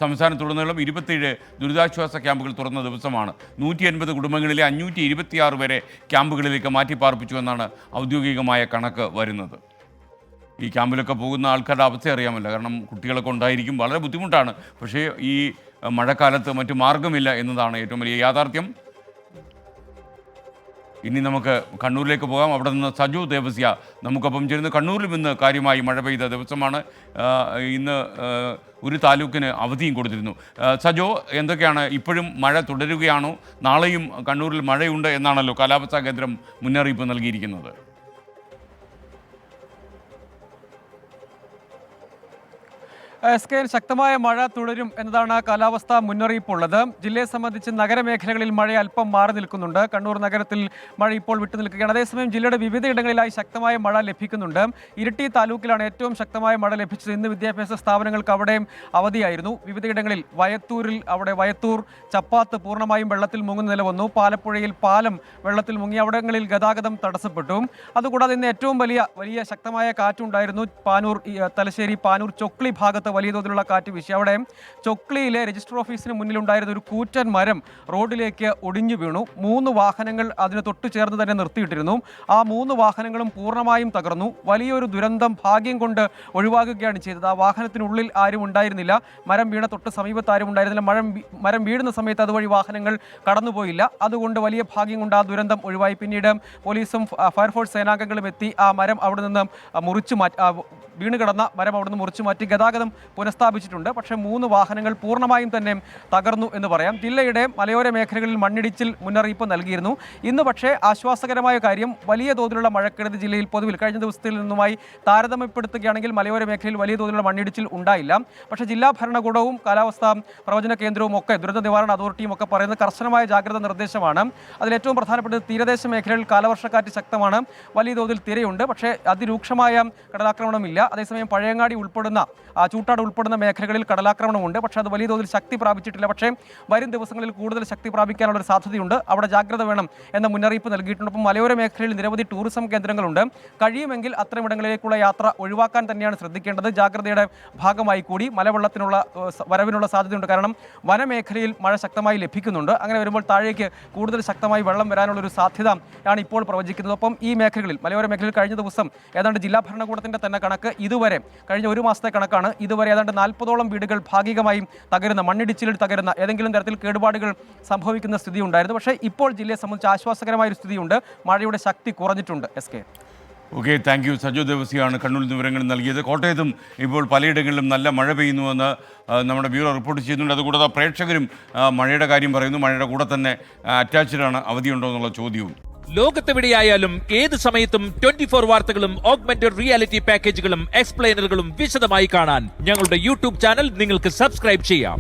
സംസ്ഥാനത്തുടനീളം 27 ദുരിതാശ്വാസ ക്യാമ്പുകൾ തുറന്ന ദിവസമാണ്. 180 കുടുംബങ്ങളിലെ 526 പേരെ ക്യാമ്പുകളിലേക്ക് മാറ്റിപ്പാർപ്പിച്ചു എന്നാണ് ഔദ്യോഗികമായ കണക്ക് വരുന്നത്. ഈ ക്യാമ്പിലൊക്കെ പോകുന്ന ആൾക്കാരുടെ അവസ്ഥ അറിയാമല്ലോ. കാരണം കുട്ടികളൊക്കെ ഉണ്ടായിരിക്കും, വളരെ ബുദ്ധിമുട്ടാണ്. പക്ഷേ ഈ മഴക്കാലത്ത് മറ്റു മാർഗമില്ല എന്നതാണ് ഏറ്റവും വലിയ യാഥാർത്ഥ്യം. ഇനി നമുക്ക് കണ്ണൂരിലേക്ക് പോകാം. അവിടെ നിന്ന് സജു ദേവസ്യ നമുക്കൊപ്പം ചേരുന്നു. കണ്ണൂരിലും ഇന്ന് കാര്യമായി മഴ പെയ്ത ദിവസമാണ്. ഇന്ന് ഒരു താലൂക്കിന് അവധിയും കൊടുത്തിരുന്നു. സജോ, എന്തൊക്കെയാണ്? ഇപ്പോഴും മഴ തുടരുകയാണോ? നാളെയും കണ്ണൂരിൽ മഴയുണ്ട് എന്നാണല്ലോ കാലാവസ്ഥാ കേന്ദ്രം മുന്നറിയിപ്പ് നൽകിയിരിക്കുന്നത്. ശക്തമായ മഴ തുടരും എന്നതാണ് കാലാവസ്ഥാ മുന്നറിയിപ്പുള്ളത്. ജില്ലയെ സംബന്ധിച്ച് നഗരമേഖലകളിൽ മഴ അല്പം മാറി നിൽക്കുന്നുണ്ട്. കണ്ണൂർ നഗരത്തിൽ മഴ ഇപ്പോൾ വിട്ടു നിൽക്കുകയാണ്. അതേസമയം ജില്ലയുടെ വിവിധയിടങ്ങളിലായി ശക്തമായ മഴ ലഭിക്കുന്നുണ്ട്. ഇരിട്ടി താലൂക്കിലാണ് ഏറ്റവും ശക്തമായ മഴ ലഭിച്ചത്. ഇന്ന് വിദ്യാഭ്യാസ സ്ഥാപനങ്ങൾക്ക് അവിടെയും അവധിയായിരുന്നു. വിവിധയിടങ്ങളിൽ വയത്തൂർ, ചപ്പാത്ത് പൂർണ്ണമായും വെള്ളത്തിൽ മുങ്ങുന്ന നില വന്നു. പാലപ്പുഴയിൽ പാലം വെള്ളത്തിൽ മുങ്ങി. അവിടങ്ങളിൽ ഗതാഗതം തടസ്സപ്പെട്ടു. അതുകൂടാതെ ഇന്ന് ഏറ്റവും വലിയ ശക്തമായ കാറ്റുണ്ടായിരുന്നു. തലശ്ശേരി പാനൂർ ചൊക്ലി ഭാഗത്ത് വലിയ തോതിലുള്ള കാറ്റ് വീശി. അവിടെ ചൊക്ലിയിലെ രജിസ്റ്റർ ഓഫീസിന് മുന്നിലുണ്ടായിരുന്ന ഒരു കൂറ്റൻ മരം റോഡിലേക്ക് ഒടിഞ്ഞു വീണു. 3 വാഹനങ്ങൾ അതിന് തൊട്ടു ചേർന്ന് തന്നെ നിർത്തിയിട്ടിരുന്നു. ആ 3 വാഹനങ്ങളും പൂർണ്ണമായും തകർന്നു. വലിയൊരു ദുരന്തം ഭാഗ്യം കൊണ്ട് ഒഴിവാക്കുകയാണ് ചെയ്തത്. ആ വാഹനത്തിനുള്ളിൽ ആരും ഉണ്ടായിരുന്നില്ല. മരം വീണ തൊട്ട് സമീപത്ത് ആരും ഉണ്ടായിരുന്നില്ല. മരം വീഴുന്ന സമയത്ത് അതുവഴി വാഹനങ്ങൾ കടന്നുപോയില്ല. അതുകൊണ്ട് വലിയ ഭാഗ്യം കൊണ്ട് ആ ദുരന്തം ഒഴിവായി. പിന്നീട് പോലീസും ഫയർഫോഴ്സ് സേനാംഗങ്ങളും എത്തി ആ മരം അവിടെ നിന്ന് വീണ് കിടന്ന മരം അവിടുന്ന് മുറിച്ചു മാറ്റി ഗതാഗതം പുനഃസ്ഥാപിച്ചിട്ടുണ്ട്. പക്ഷേ 3 വാഹനങ്ങൾ പൂർണ്ണമായും തന്നെ തകർന്നു എന്ന് പറയാം. ജില്ലയുടെ മലയോര മേഖലകളിൽ മണ്ണിടിച്ചിൽ മുന്നറിയിപ്പ് നൽകിയിരുന്നു. ഇന്ന് പക്ഷേ ആശ്വാസകരമായ കാര്യം, വലിയ തോതിലുള്ള മഴക്കെടുതി ജില്ലയിൽ പൊതുവിൽ കഴിഞ്ഞ ദിവസത്തിൽ നിന്നുമായി താരതമ്യപ്പെടുത്തുകയാണെങ്കിൽ മലയോര മേഖലയിൽ വലിയ തോതിലുള്ള മണ്ണിടിച്ചിൽ ഉണ്ടായില്ല. പക്ഷേ ജില്ലാ ഭരണകൂടവും കാലാവസ്ഥാ പ്രവചന കേന്ദ്രവും ഒക്കെ ദുരന്ത നിവാരണ അതോറിറ്റിയും ഒക്കെ പറയുന്നത് കർശനമായ ജാഗ്രത നിർദ്ദേശമാണ്. അതിലേറ്റവും പ്രധാനപ്പെട്ടത് തീരദേശ മേഖലകളിൽ കാലവർഷക്കാറ്റ് ശക്തമാണ്. വലിയ തോതിൽ തിരയുണ്ട്. പക്ഷേ അതിരൂക്ഷമായ കടലാക്രമണമില്ല. അതേസമയം പഴയങ്ങാടി ഉൾപ്പെടുന്ന ചൂട്ടാട് ഉൾപ്പെടുന്ന മേഖലകളിൽ കടലാക്രമണമുണ്ട്. പക്ഷേ അത് വലിയ തോതിൽ ശക്തി പ്രാപിച്ചിട്ടില്ല. പക്ഷേ വരും ദിവസങ്ങളിൽ കൂടുതൽ ശക്തി പ്രാപിക്കാനുള്ള ഒരു സാധ്യതയുണ്ട്. അവിടെ ജാഗ്രത വേണം എന്ന മുന്നറിയിപ്പ് നൽകിയിട്ടുണ്ട്. അപ്പം മലയോര മേഖലയിൽ നിരവധി ടൂറിസം കേന്ദ്രങ്ങളുണ്ട്. കഴിയുമെങ്കിൽ അത്തരമിടങ്ങളിലേക്കുള്ള യാത്ര ഒഴിവാക്കാൻ തന്നെയാണ് ശ്രദ്ധിക്കേണ്ടത്. ജാഗ്രതയുടെ ഭാഗമായി കൂടി മലവെള്ളത്തിനുള്ള വരവിനുള്ള സാധ്യതയുണ്ട്. കാരണം വനമേഖലയിൽ മഴ ശക്തമായി ലഭിക്കുന്നുണ്ട്. അങ്ങനെ വരുമ്പോൾ താഴേക്ക് കൂടുതൽ ശക്തമായി വെള്ളം വരാനുള്ളൊരു സാധ്യത ആണ് ഇപ്പോൾ പ്രവചിക്കുന്നത്. ഒപ്പം ഈ മേഖലകളിൽ മലയോര മേഖലയിൽ കഴിഞ്ഞ ദിവസം ഏതാണ്ട് ജില്ലാ ഭരണകൂടത്തിൻ്റെ തന്നെ കണക്ക് ഇതുവരെ കഴിഞ്ഞ ഒരു മാസത്തെ കണക്കാണ്. ഇതുവരെ ഏതാണ്ട് 40ഓളം വീടുകൾ ഭാഗികമായും തകരുന്ന, മണ്ണിടിച്ചിലിൽ തകരുന്ന, ഏതെങ്കിലും തരത്തിൽ കേടുപാടുകൾ സംഭവിക്കുന്ന സ്ഥിതി ഉണ്ടായിരുന്നു. പക്ഷേ ഇപ്പോൾ ജില്ലയെ സംബന്ധിച്ച് ആശ്വാസകരമായ ഒരു സ്ഥിതിയുണ്ട്. മഴയുടെ ശക്തി കുറഞ്ഞിട്ടുണ്ട്. Okay, thank you. സജു ദേവസിയാണ് കണ്ണൂരിൽ വിവരങ്ങൾ നൽകിയത്. കോട്ടയത്തും ഇപ്പോൾ പലയിടങ്ങളിലും നല്ല മഴ പെയ്യുന്നുവെന്ന് നമ്മുടെ ബ്യൂറോ റിപ്പോർട്ട് ചെയ്യുന്നുണ്ട്. അതുകൂടാതെ പ്രേക്ഷകരും മഴയുടെ കാര്യം പറയുന്നു. മഴയുടെ കൂടെ തന്നെ അറ്റാച്ച്ഡാണ്, അവധിയുണ്ടോ എന്നുള്ള ചോദ്യവും. ലോകത്തെവിടെയായാലും ഏത് സമയത്തും 24 വാർത്തകളും ഓഗ്മെന്റഡ് റിയാലിറ്റി പാക്കേജുകളും എക്സ്പ്ലെയിനറുകളും വിശദമായി കാണാൻ ഞങ്ങളുടെ യൂട്യൂബ് ചാനൽ നിങ്ങൾക്ക് സബ്സ്ക്രൈബ് ചെയ്യാം.